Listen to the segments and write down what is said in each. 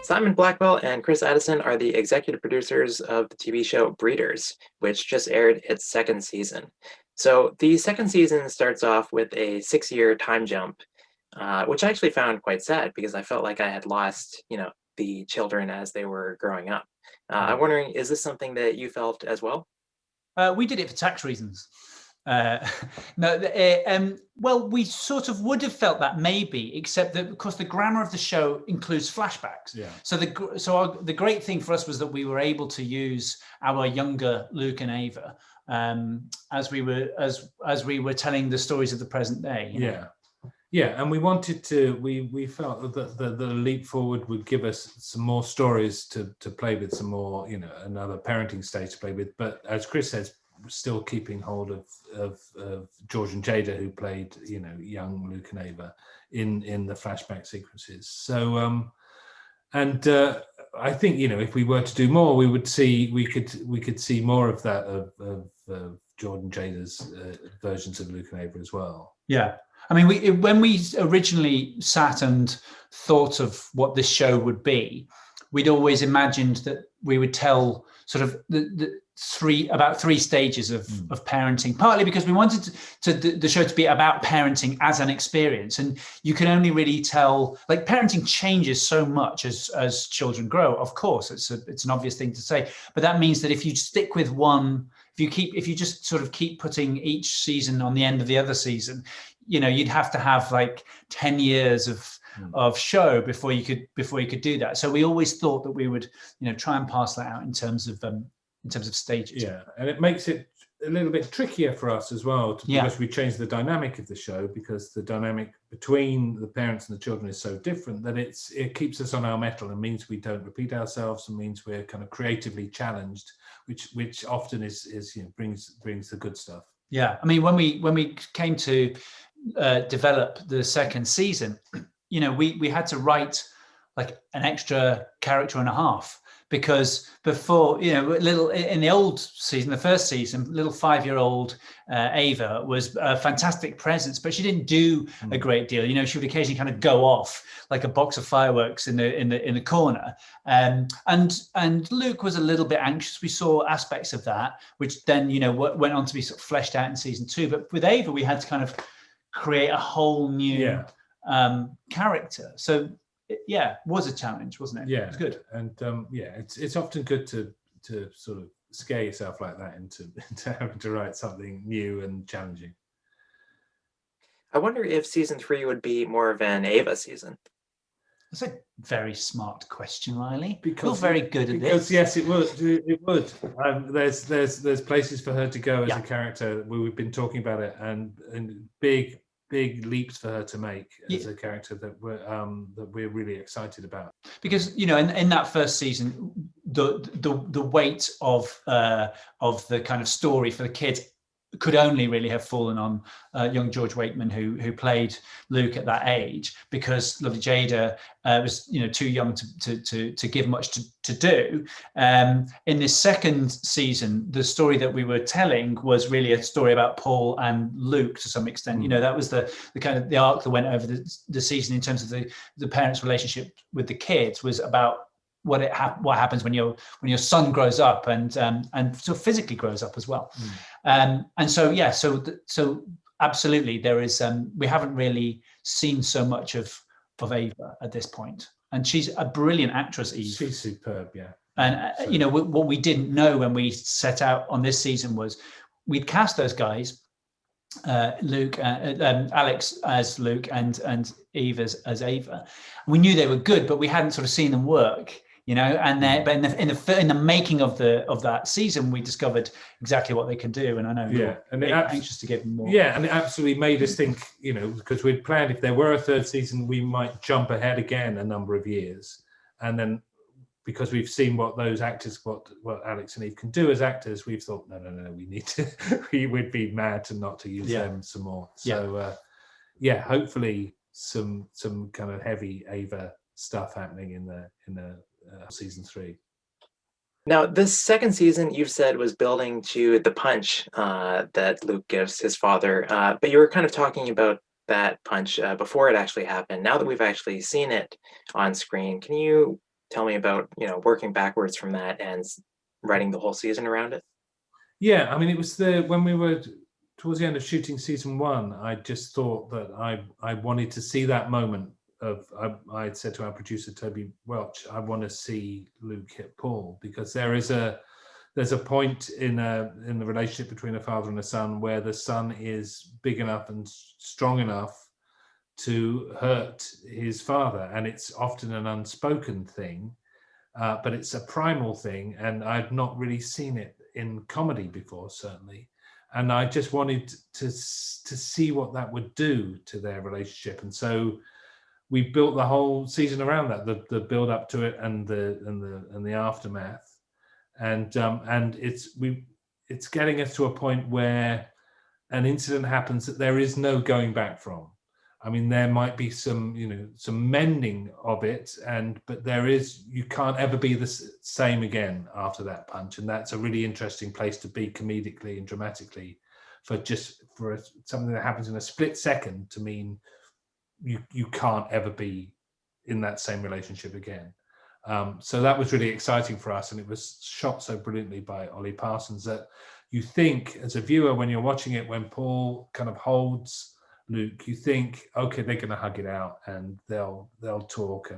Simon Blackwell and Chris Addison are the executive producers of the TV show Breeders, which just aired its second season. So the second season starts off with a 6-year time jump, which I actually found quite sad because I felt like I had lost, the children as they were growing up. I'm wondering, is this something that you felt as well? We did it for tax reasons. No, well, we sort of would have felt that maybe, except that, of course, the grammar of the show includes flashbacks. Yeah. So the great thing for us was that we were able to use our younger Luke and Ava as we were telling the stories of the present day. Yeah, and we wanted to. We felt that the leap forward would give us some more stories to play with, some more, another parenting stage to play with. But as Chris says, still keeping hold of George and Jada, who played young Luke and Ava in the flashback sequences. So I think if we were to do more, we could see more of that of George and Jada's versions of Luke and Ava as well. Yeah. I mean, when we originally sat and thought of what this show would be, we'd always imagined that we would tell sort of the three stages of parenting, partly because we wanted the show to be about parenting as an experience. And you can only really tell, like, parenting changes so much as children grow. Of course, it's an obvious thing to say, but that means that if you stick with one, if you just sort of keep putting each season on the end of the other season, you'd have to have like 10 years of show before you could do that. So we always thought that we would, try and pass that out in terms of stages. Yeah, and it makes it a little bit trickier for us as well, because we changed the dynamic of the show, because the dynamic between the parents and the children is so different that it keeps us on our mettle and means we don't repeat ourselves, and means we're kind of creatively challenged, which often is brings the good stuff. Yeah, I mean, when we came to develop the second season, we had to write like an extra character and a half, because before, little in the old season, the first season, little 5-year-old Ava was a fantastic presence, but she didn't do a great deal. She would occasionally kind of go off like a box of fireworks in the corner. And Luke was a little bit anxious. We saw aspects of that, which then went on to be sort of fleshed out in season 2. But with Ava, we had to kind of create a whole new character. So it was a challenge, wasn't it? Yeah, it was good. And it's often good to sort of scare yourself like that into having to write something new and challenging. I wonder if season 3 would be more of an Ava season. That's a very smart question, Riley. You're very good at this. Because yes, it would. It would. There's places for her to go as a character. We've been talking about it, and big leaps for her to make as a character that we're really excited about. Because in that first season, the weight of the kind of story for the kids could only really have fallen on young George Wakeman, who played Luke at that age, because lovely Jada was too young to give much to do. In this second season, the story that we were telling was really a story about Paul and Luke to some extent. That was the kind of the arc that went over the season in terms of the parents' relationship with the kids, was about what happens when your son grows up and so physically grows up as well. And so absolutely, there is we haven't really seen so much of Ava at this point, and she's a brilliant actress. Eve, she's superb. And what we didn't know when we set out on this season was we'd cast those guys, Luke, Alex as Luke, and Eve as Ava. We knew they were good, but we hadn't sort of seen them work. But in the making of that season, we discovered exactly what they can do, and I know you're anxious to give them more. Yeah, and it absolutely made us think, because we'd planned if there were a third season, we might jump ahead again a number of years, and then because we've seen what those actors, what Alex and Eve can do as actors, we've thought, no, we need to. We would be mad not to use them some more. So hopefully some kind of heavy Ava stuff happening in the season 3. Now, this second season, you've said, was building to the punch that Luke gives his father, but you were kind of talking about that punch before it actually happened. Now that we've actually seen it on screen, can you tell me about, working backwards from that and writing the whole season around it? Yeah, I mean, it was when we were towards the end of shooting season 1, I just thought that I wanted to see that moment of, I had said to our producer, Toby Welch, I want to see Luke hit Paul, because there's a point in the relationship between a father and a son where the son is big enough and strong enough to hurt his father, and it's often an unspoken thing, but it's a primal thing, and I've not really seen it in comedy before, certainly. And I just wanted to see what that would do to their relationship, and so we built the whole season around that, the build up to it and the aftermath, and it's getting us to a point where an incident happens that there is no going back from. I mean, there might be some mending of it, but you can't ever be the same again after that punch, and that's a really interesting place to be comedically and dramatically, for something that happens in a split second to mean you can't ever be in that same relationship again. So that was really exciting for us, and it was shot so brilliantly by Ollie Parsons that you think, as a viewer, when you're watching it, when Paul kind of holds Luke, you think, okay, they're going to hug it out and they'll talk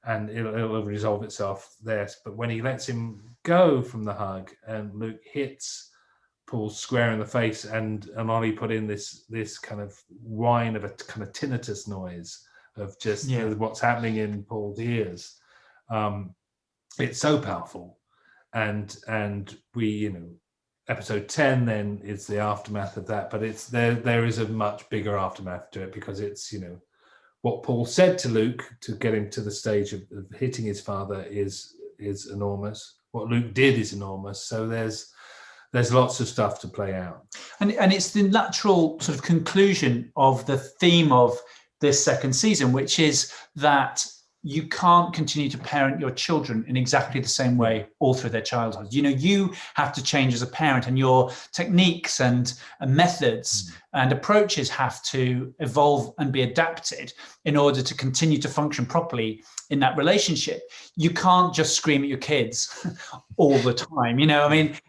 and it'll resolve itself there. But when he lets him go from the hug and Luke hits Paul square in the face, and Ollie put in this kind of whine of a kind of tinnitus noise of just what's happening in Paul's ears. It's so powerful, and we, episode 10 then is the aftermath of that, but it's there is a much bigger aftermath to it, because it's what Paul said to Luke to get him to the stage of hitting his father is enormous. What Luke did is enormous. So there's lots of stuff to play out, and it's the natural sort of conclusion of the theme of this second season, which is that you can't continue to parent your children in exactly the same way all through their childhood. You have to change as a parent, and your techniques and methods and approaches have to evolve and be adapted in order to continue to function properly in that relationship. You can't just scream at your kids all the time,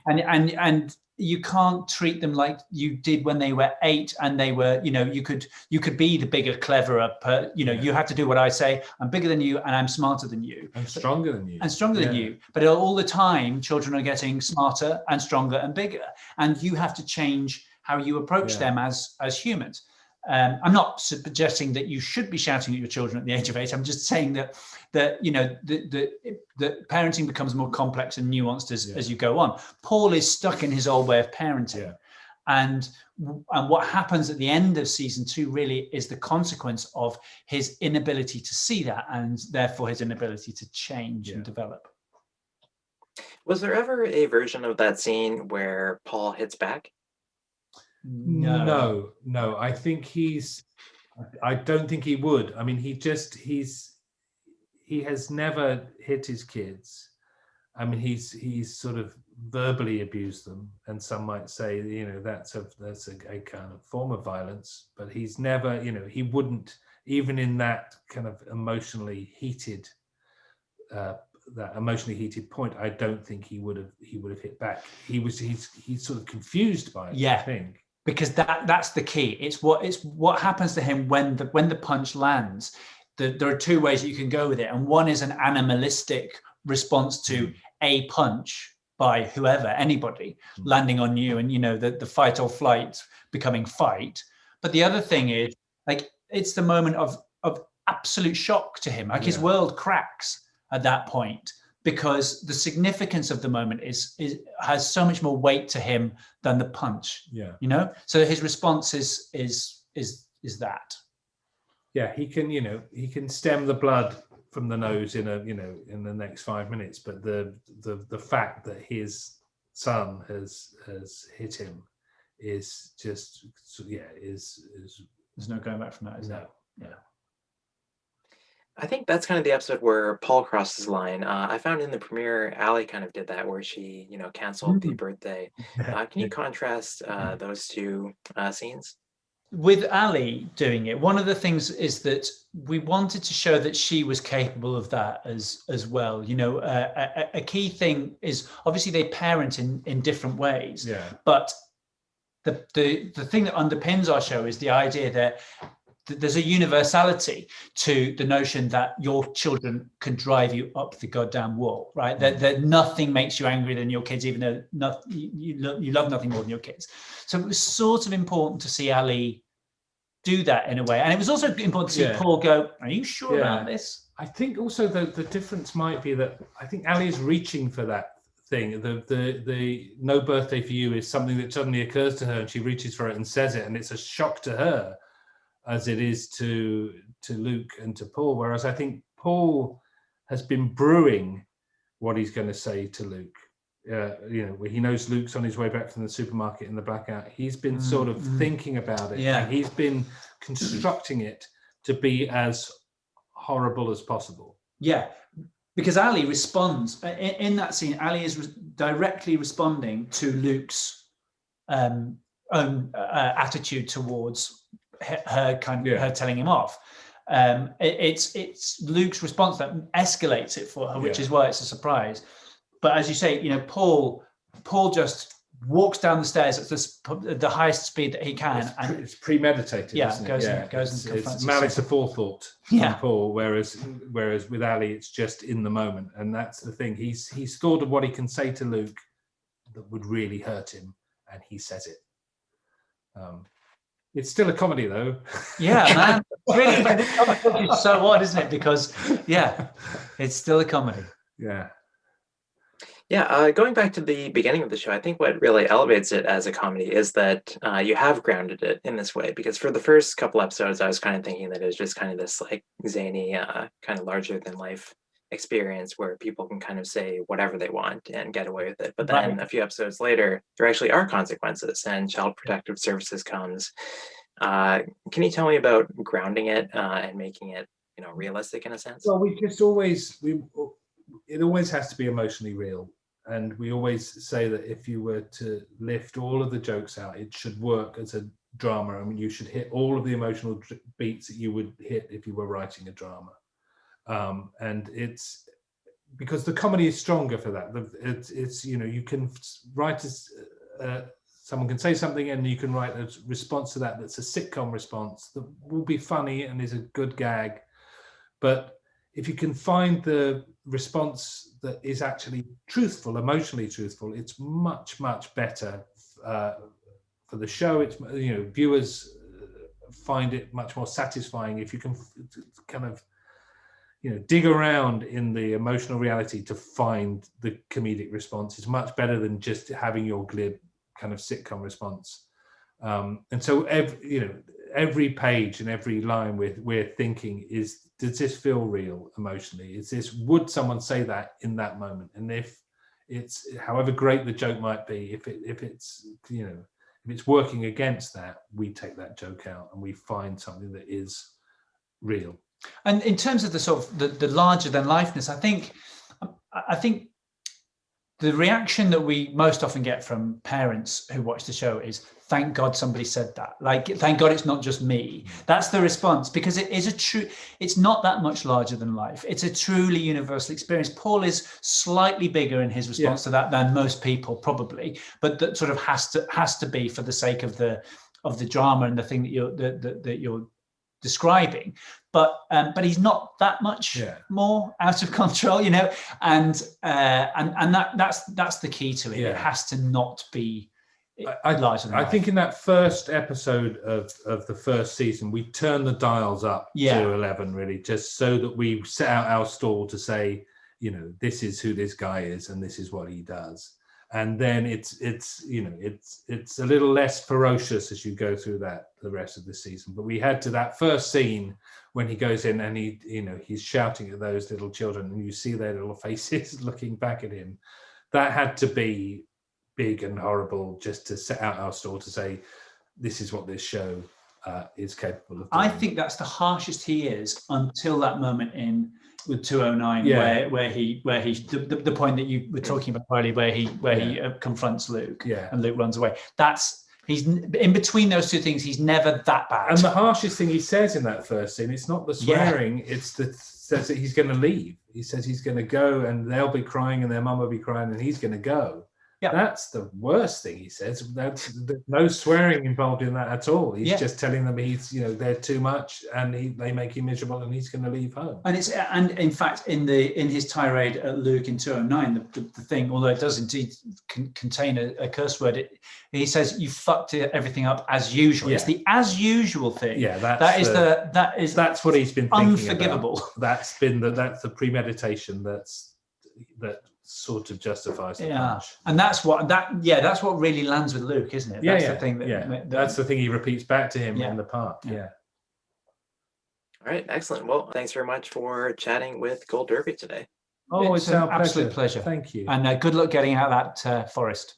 and you can't treat them like you did when they were 8 and they were, you could be the bigger, cleverer, you have to do what I say. I'm bigger than you and I'm smarter than you. I'm stronger than you. And stronger than you. But all the time, children are getting smarter and stronger and bigger. And you have to change how you approach them as humans. I'm not suggesting that you should be shouting at your children at the age of 8. I'm just saying that parenting becomes more complex and nuanced as you go on. Paul is stuck in his old way of parenting, and what happens at the end of season 2 really is the consequence of his inability to see that, and therefore his inability to change and develop. Was there ever a version of that scene where Paul hits back? No. I think I don't think he would. I mean, he has never hit his kids. I mean, he's sort of verbally abused them, and some might say, that's a kind of form of violence. But he's never, he wouldn't, even in that kind of emotionally heated point. I don't think he would have hit back. He's sort of confused by it. I think. Because that's the key. It's what happens to him when the punch lands. There are 2 ways that you can go with it, and one is an animalistic response to a punch by whoever, anybody landing on you, and the fight or flight becoming fight. But the other thing is, it's the moment of absolute shock to him. His world cracks at that point, because the significance of the moment has so much more weight to him than the punch. So his response is that. He can stem the blood from the nose in the next 5 minutes, but the fact that his son has hit him is just is there's no going back from that, is there? I think that's kind of the episode where Paul crosses the line. I found in the premiere, Allie kind of did that, where she, canceled the birthday. Can you contrast those 2 scenes? with Ali doing it, one of the things is that we wanted to show that she was capable of that as well. You know, a key thing is obviously they parent in different ways. Yeah. But the thing that underpins our show is the idea that there's a universality to the notion that your children can drive you up the goddamn wall, right? That nothing makes you angrier than your kids, even though you love nothing more than your kids. So it was sort of important to see Ali do that in a way. And it was also important to see Paul go, are you sure about this? I think also the difference might be that I think Ali is reaching for that thing. The no birthday for you is something that suddenly occurs to her and she reaches for it and says it, and it's a shock to her as it is to Luke and to Paul. Whereas I think Paul has been brewing what he's going to say to Luke. You know, he knows Luke's on his way back from the supermarket in the blackout. He's been sort of thinking about it. And he's been constructing it to be as horrible as possible. Yeah, because Ali responds in that scene. Ali is directly responding to Luke's own attitude towards her her telling him off. It's Luke's response that escalates it for her, which is why it's a surprise. But as you say, you know, Paul just walks down the stairs at the highest speed that he can. It's premeditated, isn't it? Goes and it's malice aforethought from Paul, whereas with Ali, it's just in the moment. And that's the thing. He's thought of what he can say to Luke that would really hurt him, and he says it. It's still a comedy, though. Yeah, man. Really, it's so odd, isn't it? Because, it's still a comedy. Yeah. Yeah, going back to the beginning of the show, I think what really elevates it as a comedy is that you have grounded it in this way. Because for the first couple episodes, I was kind of thinking that it was just kind of this like zany, kind of larger than life experience where people can kind of say whatever they want and get away with it. But then a few episodes later, there actually are consequences, and Child Protective Services comes. Can you tell me about grounding it and making it, you know, realistic in a sense? Well, it always has to be emotionally real. And we always say that if you were to lift all of the jokes out, it should work as a drama. I mean, you should hit all of the emotional beats that you would hit if you were writing a drama. And it's because the comedy is stronger for that. It's you know, you can write someone can say something and you can write a response to that that's a sitcom response that will be funny and is a good gag. But if you can find the response that is actually truthful, emotionally truthful, it's much, much better for the show. It's, you know, viewers find it much more satisfying if you can kind of, you know, dig around in the emotional reality to find the comedic response. It's much better than just having your glib kind of sitcom response. And so every page and every line we're thinking is, does this feel real emotionally? Would someone say that in that moment? And if it's, however great the joke might be, if it's working against that, we take that joke out and we find something that is real. And in terms of the sort of the larger than lifeness, I think the reaction that we most often get from parents who watch the show is, thank God somebody said that. Like, thank God it's not just me. That's the response, because it is it's not that much larger than life. It's a truly universal experience. Paul is slightly bigger in his response to that than most people probably, but that sort of has to be for the sake of the drama and the thing that you're describing. But he's not that much more out of control, you know, and that's the key to it. It has to not be larger than life. I think in that first episode of the first season, we turn the dials up to 11, really, just so that we set out our stall to say, you know, this is who this guy is and this is what he does. And then it's a little less ferocious as you go through the rest of the season. But we had to that first scene when he goes in and he's shouting at those little children and you see their little faces looking back at him. That had to be big and horrible just to set out our stall to say, this is what this show is capable of doing. I think that's the harshest he is until that moment with 209, where he the point that you were talking about earlier, where he confronts Luke and Luke runs away. That's He's in between those two things. He's never that bad. And the harshest thing he says in that first scene, it's not the swearing, it's the says that he's going to leave. He says he's going to go, and they'll be crying, and their mum will be crying, and he's going to go. Yeah. That's the worst thing he says. There's no swearing involved in that at all. He's just telling them they're too much, and they make him miserable, and he's going to leave home. And in fact, in his tirade at Luke in 209, the thing, although it does indeed contain a curse word, he says you fucked everything up as usual. Yeah. It's the as usual thing. Yeah, that's what he's been thinking unforgivable. About. That's the premeditation that sort of justifies the punch. And that's what really lands with Luke, isn't it? That's the thing that's the thing he repeats back to him in the park. Yeah. All right, excellent. Well, thanks very much for chatting with Gold Derby today. Oh, it's an absolute pleasure. Thank you. And good luck getting out that forest.